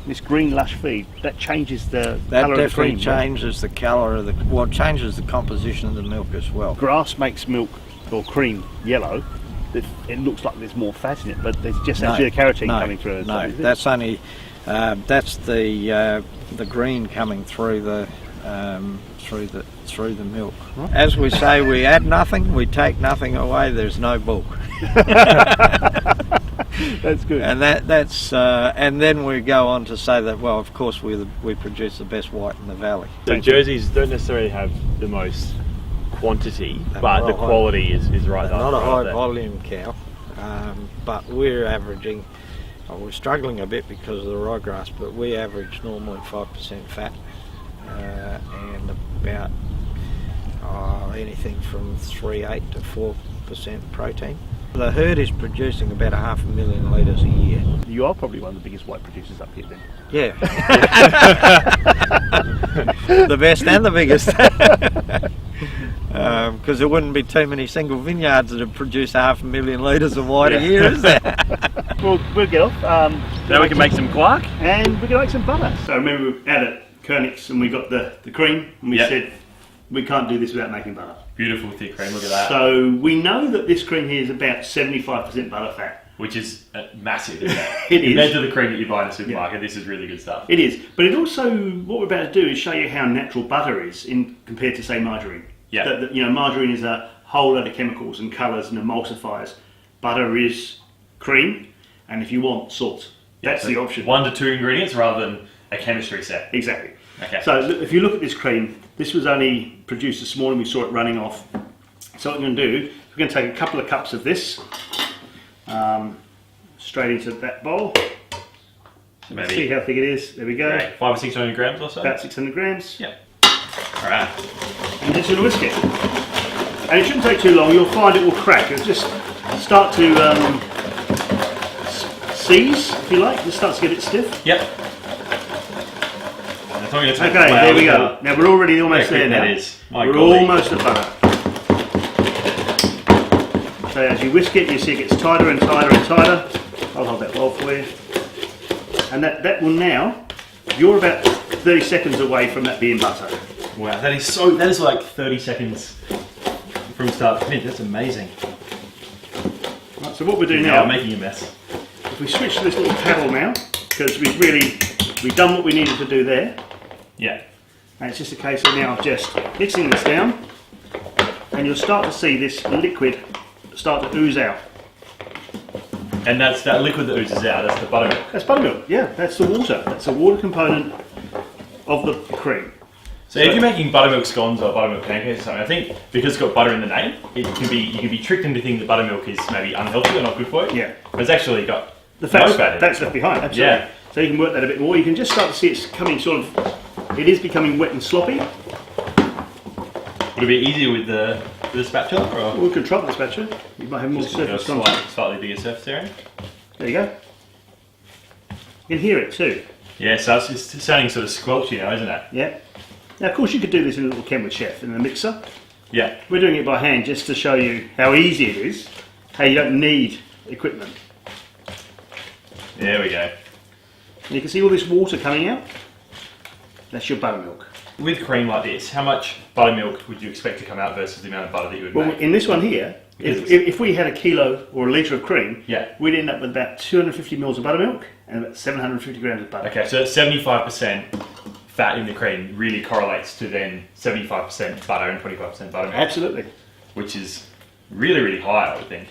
this green lush feed, that changes the That colour of the definitely cream. changes the colour of the, well, it changes the composition of the milk as well. Grass makes milk or cream yellow. It looks like there's more fat in it, but there's just actually the carotene coming through. No, that's only that's the green coming through the milk. Right. As we say, we add nothing, we take nothing away. There's no bulk. That's good. And that's and then we go on to say that, well, of course we produce the best white in the valley. So Jerseys don't necessarily have the most quantity, but the quality is right. Not a high volume cow, but we're averaging. We're struggling a bit because of the ryegrass, but we average normally 5% fat and about anything from 3.8 to 4% protein. The herd is producing about 500,000 litres a year. You are probably one of the biggest white producers up here then. Yeah. The best and the biggest. Because there wouldn't be too many single vineyards that would produce 500,000 litres of white a year, is there? We'll get off. Now we can make some quark. And we can make some butter. So I remember we were out at Koenig's and we got the cream and we said, we can't do this without making butter. Beautiful thick cream, look at that. So we know that this cream here is about 75% butter fat. Which is massive, isn't it? It is. Compared to the cream that you buy in a supermarket, this is really good stuff. It is. But it also, what we're about to do is show you how natural butter is compared to, say, margarine. Yeah. Margarine is a whole lot of chemicals and colours and emulsifiers. Butter is cream, and if you want, salt. That's the option. 1 to 2 ingredients rather than a chemistry set. Exactly. Okay. So if you look at this cream, this was only produced this morning, we saw it running off. So what we're going to do, we're going to take a couple of cups of this, straight into that bowl. Maybe. See how thick it is, there we go. Okay. 500 or 600 grams or so? About 600 grams. Yep. Alright. And just going to whisk it. And it shouldn't take too long, you'll find it will crack. It'll just start to seize, if you like, just starts to get it stiff. Yep. Okay, there we go. Now we're already almost there now. That is. We're almost at butter. So as you whisk it, you see it gets tighter and tighter and tighter. I'll hold that bowl for you. And that will now, you're about 30 seconds away from that being butter. Wow, that is like 30 seconds from start to finish. That's amazing. Right, so what we're doing now, I'm making a mess. if we switch to this little paddle now, because we've done what we needed to do there. Yeah. And it's just a case of now just mixing this down, and you'll start to see this liquid start to ooze out. And that's that liquid that oozes out, that's the buttermilk. That's buttermilk, yeah, that's the water. That's the water component of the cream. So if you're making buttermilk scones or buttermilk pancakes or something, I think because it's got butter in the name, you can be tricked into thinking that buttermilk is maybe unhealthy or not good for you. Yeah. But it's actually got the fat in it. That's left behind, absolutely. Yeah. So you can work that a bit more. You can just start to see it's coming it is becoming wet and sloppy. Would it be easier with the spatula? Or? We can try the spatula. You might have more surface contact. Slightly bigger surface area. There you go. You can hear it too. Yeah, so it's sounding sort of squelchy now, isn't it? Yeah. Now, of course, you could do this in a little Kenwood Chef in a mixer. Yeah. We're doing it by hand just to show you how easy it is, how you don't need equipment. There we go. And you can see all this water coming out. That's your buttermilk. With cream like this, how much buttermilk would you expect to come out versus the amount of butter that you would Well, make? in this one here, if we had a kilo or a litre of cream, yeah, we'd end up with about 250 mils of buttermilk and about 750 grams of butter. Okay, so 75% fat in the cream really correlates to then 75% butter and 25% buttermilk. Absolutely. Which is really, really high, I would think.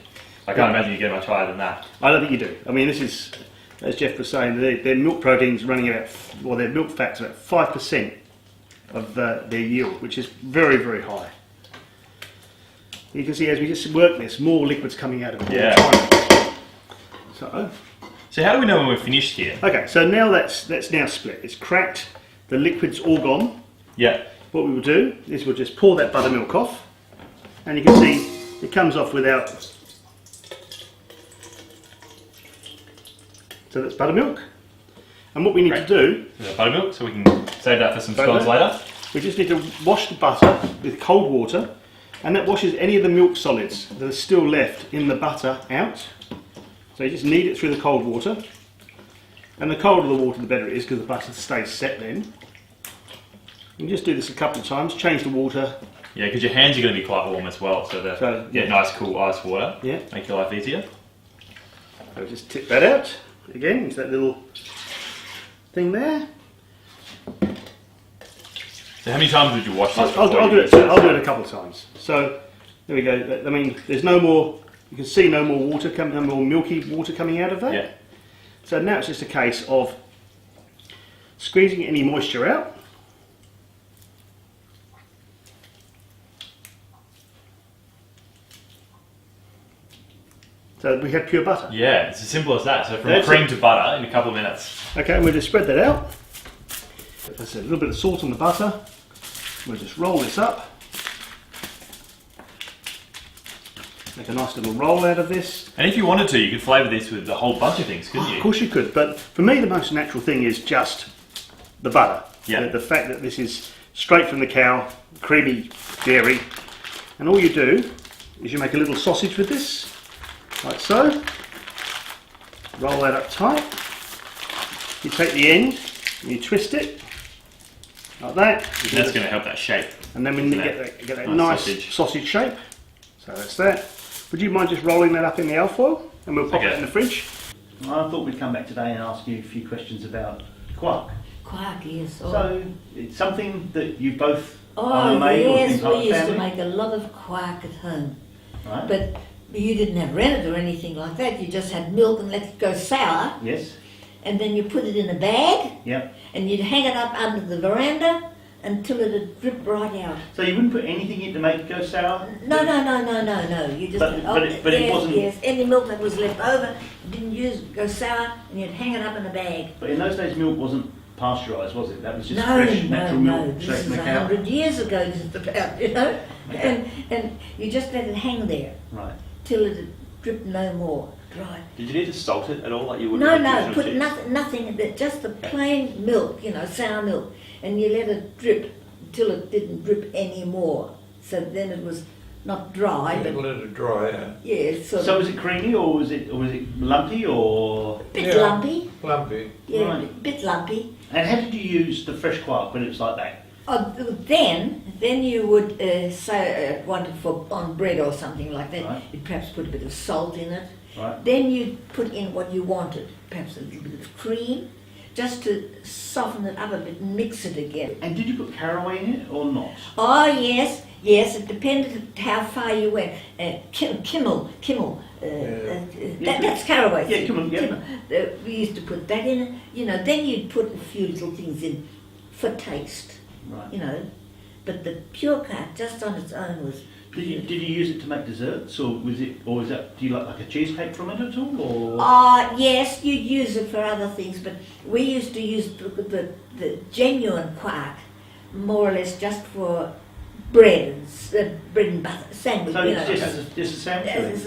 I can't imagine you get much higher than that. I don't think you do. I mean, this is, as Jeff was saying, their milk protein's running about, well, their milk fat's about 5% of their yield, which is very, very high. You can see as we just work this, more liquid's coming out of it all the time. So how do we know when we're finished here? Okay, so now that's now split. It's cracked, the liquid's all gone. Yeah. What we will do is we'll just pour that buttermilk off, and you can see it comes off without. So that's buttermilk. And what we need to do... Is that buttermilk? So we can save that for some scones later? We just need to wash the butter with cold water, and that washes any of the milk solids that are still left in the butter out. So you just knead it through the cold water. And the colder the water, the better it is, because the butter stays set then. You can just do this a couple of times, change the water. Yeah, because your hands are going to be quite warm as well, so Yeah. nice cool ice water. Yeah. Make your life easier. So just tip that out again into that little thing there. So how many times would you wash this? I'll do it a couple of times. So there we go. I mean, there's no more. You can see no more water coming, no more milky water coming out of that. Yeah. So now it's just a case of squeezing any moisture out. So we have pure butter. Yeah, it's as simple as that. So from That's cream it. to butter in a couple of minutes. Okay, and we'll just spread that out. That's a little bit of salt on the butter. We'll just roll this up. Make a nice little roll out of this. And if you wanted to, you could flavour this with a whole bunch of things, couldn't you? Of course you could, but for me the most natural thing is just the butter. Yeah. The fact that this is straight from the cow, creamy dairy, and all you do is you make a little sausage with this, like so. Roll that up tight. You take the end and you twist it, like that. And that's going to help that shape. And then when you get that nice sausage. sausage shape, so that's that. Would you mind just rolling that up in the alfoil and we'll pop it in the fridge? I thought we'd come back today and ask you a few questions about quark. Quark, yes. So it's something that you both Oh, either made or yes, been part we of used family? to make a lot of quark at home. Right. But you didn't have rennet or anything like that. You just had milk and let it go sour. Yes. And then you put it in a bag Yep. and you'd hang it up under the veranda until it would drip right out. So you wouldn't put anything in to make it go sour? No. You just But it wasn't- Yes, any milk that was left over, you didn't use it, go sour, and you'd hang it up in a bag. But in those days, milk wasn't pasteurised, was it? That was just fresh, natural milk This straight is from the cow. 100 years ago, just about, you know. Okay. And you just let it hang there Right. till it dripped no more, dry. Did you need to salt it at all, like you would? No, put nothing in it, just the plain milk, sour milk, and you let it drip until it didn't drip anymore. So then it was not dry, but Let it dry out. yeah, it's sort So of was it creamy or was it lumpy or? bit lumpy. Lumpy. Yeah, Right. bit lumpy. And how did you use the fresh quark when it was like that? Oh, then you would say want it for on bread or something like that. Right. You'd perhaps put a bit of salt in it. Right. Then you'd put in what you wanted, perhaps a little bit of cream, just to soften it up a bit and mix it again. And did you put caraway in it or not? Oh yes, it depended how far you went. Kimmel. That's caraway. Yeah, Kimmel, yeah. Kimmel. We used to put that in. Then you'd put a few little things in for taste. Right. But the pure quark just on its own was. Did you use it to make desserts, or was that? Do you like a cheesecake from it at all, or? Yes, you'd use it for other things, but we used to use the genuine quark more or less just for bread and butter sandwich. So it's just a sandwich. It's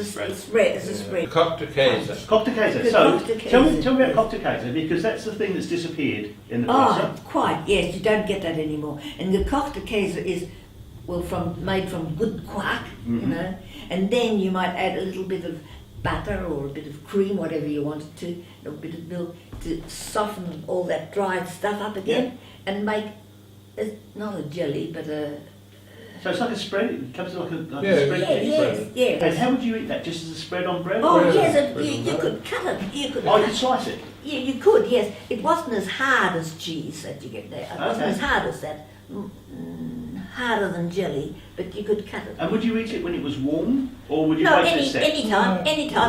a spread. Cocktail case. Cocktail. The So cocktail tell me case. about cocktail, because that's the thing that's disappeared in the Barossa. Oh, quite. Yes, you don't get that anymore. And the cocktail is made from good quark, and then you might add a little bit of butter or a bit of cream, whatever you wanted to, a bit of milk to soften all that dried stuff up again, and make not a jelly, but a. So it's like a spread. It comes like a spread. Yes. And how would you eat that? Just as a spread on bread? Oh or- yes, you could cut it. You could. Oh, you could slice it. Yeah, you could. Yes, it wasn't as hard as cheese that you get there. It wasn't Okay. as hard as that. Harder than jelly, but you could cut it. And would you eat it when it was warm, or would you No, wait till it's set? anytime,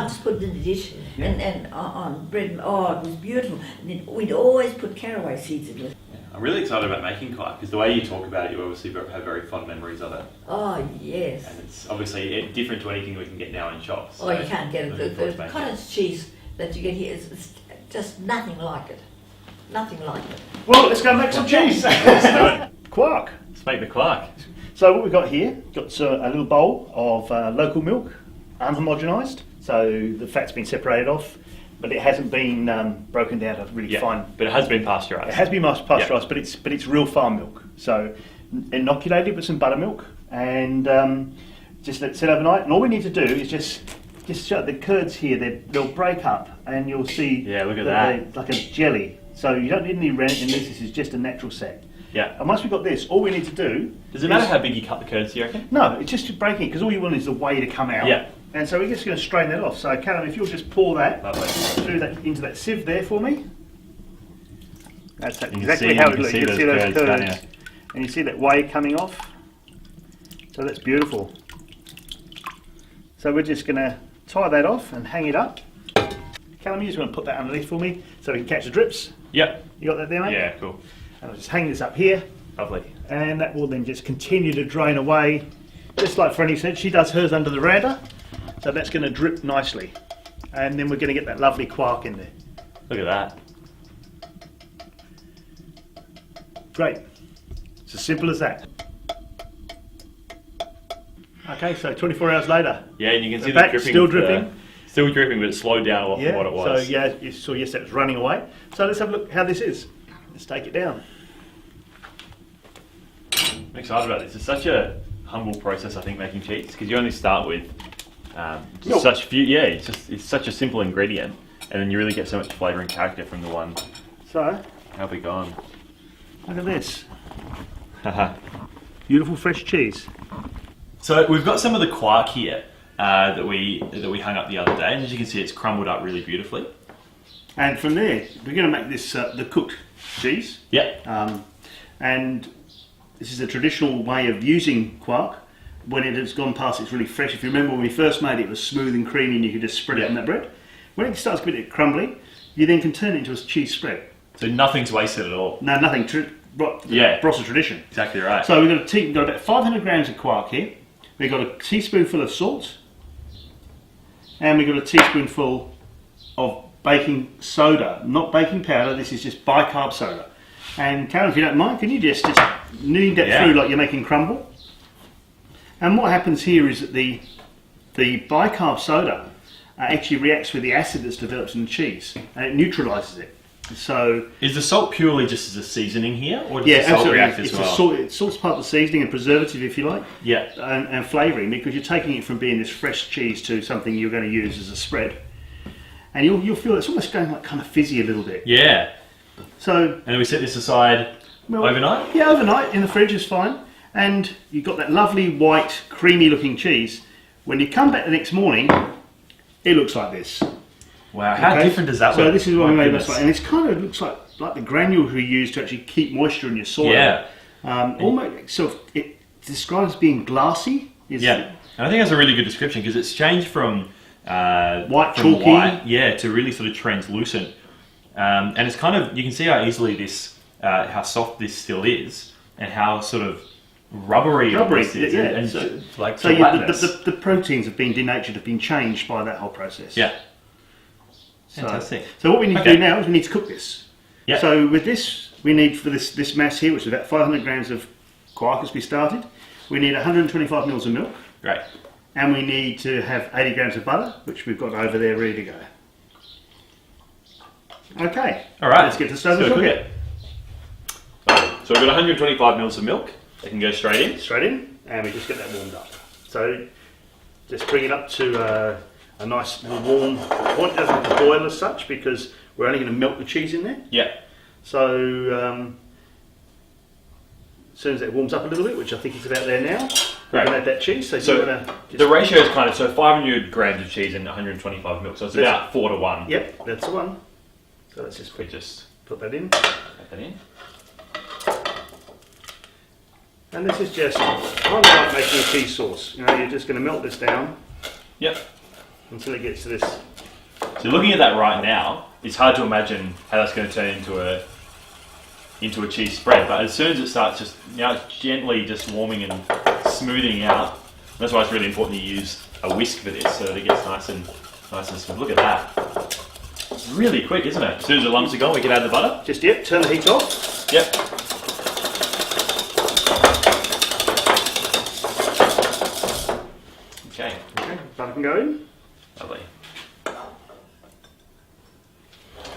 just put it in the dish and on bread. Oh, it was beautiful. And then we'd always put caraway seeds in it. I'm really excited about making quark because the way you talk about it, you obviously have very fond memories of it. Oh, yes. And it's obviously different to anything we can get now in shops. Oh, you can't get it. looking forward to The making it. cottage cheese that you get here is just nothing like it. Nothing like it. Well, let's go and make some cheese. Quark. Let's make the quark. So what we've got here, got a little bowl of local milk, unhomogenised. So the fat's been separated off, but it hasn't been broken down to really fine. But it has been pasteurised. It has been pasteurised, but it's real farm milk. So inoculated with some buttermilk and just let it sit overnight. And all we need to do is just just show the curds here, they'll break up and you'll see Yeah, look at that they're like a jelly. So you don't need any rennet in this is just a natural set. Yeah. And once we've got this, all we need to do... Does it matter how big you cut the curds, do you reckon? No, it's just breaking it, because all you want is the whey to come out. Yeah. And so we're just going to strain that off. So Callum, if you'll just pour that through that into that sieve there for me. That's exactly how it looks. You can see those curds. And you see that whey coming off. So that's beautiful. So we're just going to tie that off and hang it up. Callum, you just want to put that underneath for me so we can catch the drips. Yep. You got that there, mate? Yeah, cool. And I'll just hang this up here. Lovely. And that will then just continue to drain away, just like Franny said. She does hers under the veranda, so that's going to drip nicely. And then we're going to get that lovely quark in there. Look at that. Great. It's as simple as that. Okay, so 24 hours later. Yeah, and you can see back, the dripping. still dripping. Still dripping, but it slowed down a lot from what it was. So yeah, you saw yesterday it was running away. So let's have a look how this is. Let's take it down. I'm excited about this. It's such a humble process, I think, making cheese, because you only start with Milk. such few. Yeah, it's such a simple ingredient, and then you really get so much flavour and character from the one. So How big on? look at this. Beautiful fresh cheese. So we've got some of the quark here that we hung up the other day, and as you can see, it's crumbled up really beautifully. And from there, we're going to make this the cooked cheese. Yeah. And this is a traditional way of using quark when it has gone past it's really fresh. If you remember when we first made it, it was smooth and creamy and you could just spread it on that bread. When it starts getting bit crumbly, you then can turn it into a cheese spread. So nothing's wasted at all. No, nothing. Barossa tradition. Exactly right. So we've got about 500 grams of quark here. We've got a teaspoonful of salt. And we've got a teaspoonful of baking soda. Not baking powder, this is just bicarb soda. And Callum, if you don't mind, can you just knead that through like you're making crumble? And what happens here is that the bicarb soda actually reacts with the acid that's developed in the cheese, and it neutralises it. So is the salt purely just as a seasoning here, or does the salt absolutely. react as well? Salt's part of the seasoning and preservative, if you like. Yeah. And flavouring, because you're taking it from being this fresh cheese to something you're going to use as a spread. And you'll feel it's almost going like kind of fizzy a little bit. Yeah. So, and then we set this aside overnight? Yeah, overnight in the fridge is fine. And you've got that lovely white, creamy looking cheese. When you come back the next morning, it looks like this. Wow, how different does that look? So this is what we made this like. And it's kind of looks like the granules we use to actually keep moisture in your soil. Yeah. Almost sort of, it describes being glassy. Yeah. And I think that's a really good description because it's changed from white, from chalky. white, to really sort of translucent. And it's kind of, you can see how easily this, how soft this still is, and how sort of rubbery this is. Yeah. And So gelatinous. the proteins have been denatured, have been changed by that whole process. Yeah. Fantastic. So what we need to do now is we need to cook this. Yeah. So with this, we need for this mass here, which is about 500 grams of quark as we started, we need 125 mils of milk. Great. And we need to have 80 grams of butter, which we've got over there ready to go. Okay. All right. Let's get to stove and cook it. So we've got 125 mils of milk. They can go straight in. Straight in, and we just get that warmed up. So just bring it up to a nice warm point. It doesn't have to boil as such because we're only going to melt the cheese in there. Yeah. So as soon as that warms up a little bit, which I think is about there now, we can add that cheese. So the ratio is kind of 500 grams of cheese and 125 milk. So it's about 4 to 1. Yep, that's the one. So let's just put that in. Add that in. And this is just kind of like making a cheese sauce. You know, you're just going to melt this down. Yep. Until it gets to this. So looking at that right now, it's hard to imagine how that's going to turn into a cheese spread. But as soon as it starts just gently just warming and smoothing out, that's why it's really important to use a whisk for this so that it gets nice and smooth. Look at that. It's really quick, isn't it? As soon as the lumps are gone, we can add the butter. Just turn the heat off. Yep. Okay. Butter can go in. Lovely.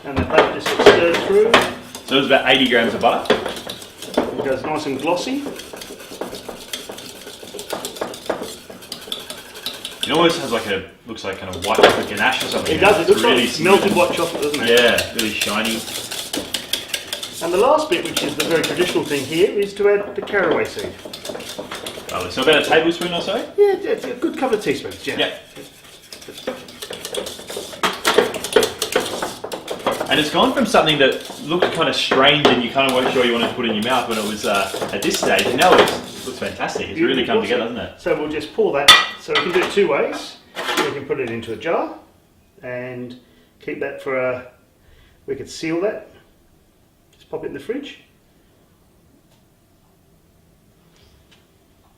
And the butter just gets stirred through. So it's about 80 grams of butter. It goes nice and glossy. You It almost has like looks like kind of white chocolate ganache or something. It does. It looks really like melted white chocolate, doesn't it? Yeah, really shiny. And the last bit, which is the very traditional thing here, is to add the caraway seed. Lovely. So about a tablespoon or so? Yeah, it's a good couple of teaspoons. Yeah. Yeah. And it's gone from something that looked kind of strange and you kind of weren't sure you wanted to put in your mouth when it was at this stage, and now it looks fantastic. It's really come together, hasn't it? So we'll just pour that. So we can do it two ways. We can put it into a jar and keep that for we could seal that. Just pop it in the fridge.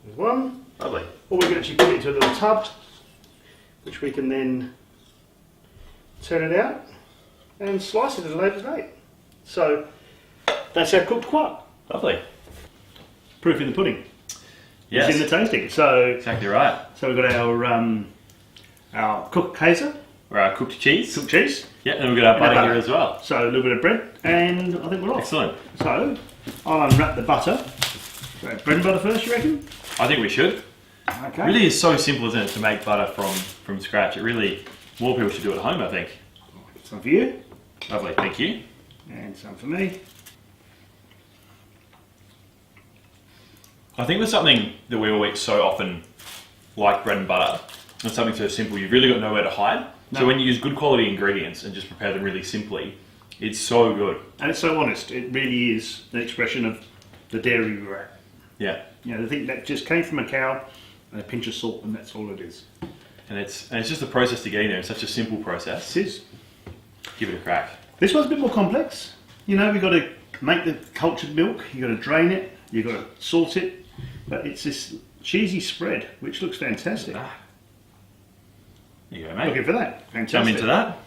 There's one. Lovely. Or we can actually put it into a little tub, which we can then turn it out and slice it at a later date. So that's our cooked quark. Lovely. Proof in the pudding. Yes. It's in the tasting. So Exactly right. So we've got our cooked Kaiser, Or our cooked cheese. cooked cheese. Yeah, and we've got our butter butter. here as well. So a little bit of bread, and I think we're off. Excellent. So I'll unwrap the butter. So bread and butter first, you reckon? I think we should. Okay. It really is so simple, isn't it, to make butter from scratch. It really, more people should do it at home, I think. Some for you, Lovely, thank you. and some for me. I think with something that we all eat so often, like bread and butter, and something so simple, you've really got nowhere to hide. No. So when you use good quality ingredients and just prepare them really simply, it's so good. And it's so honest. It really is an expression of the dairy we were at. Yeah. You know, the thing that just came from a cow and a pinch of salt, and that's all it is. And it's just the process to get in there. It's such a simple process. It is. Give it a crack. This one's a bit more complex. You know, we've got to make the cultured milk, you've got to drain it, you've got to salt it, but it's this cheesy spread, which looks fantastic. Ah. There you go, mate. Looking for that. Fantastic. Jump into that.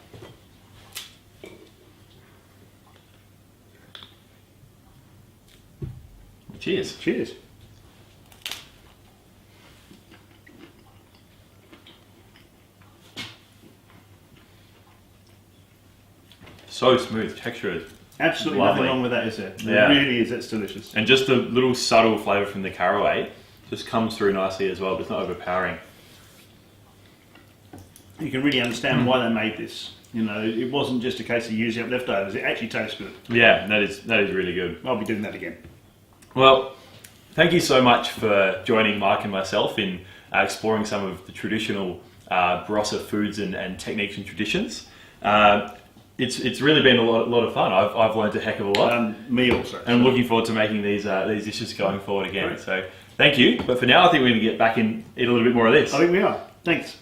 Cheers. Cheers. So smooth, texture is. Absolutely Lovely. nothing wrong with that, is there? Yeah. It really is. That's delicious. And just the little subtle flavour from the caraway just comes through nicely as well, but it's not overpowering. You can really understand why they made this. You know, it wasn't just a case of using up leftovers. It actually tastes good. Yeah, that is really good. I'll be doing that again. Well, thank you so much for joining Mike and myself in exploring some of the traditional Barossa foods and techniques and traditions. It's really been a lot of fun. I've learned a heck of a lot. Me also. And I'm looking forward to making these dishes going forward again. Great. So thank you. But for now, I think we're going to get back and eat a little bit more of this. I think we are. Thanks.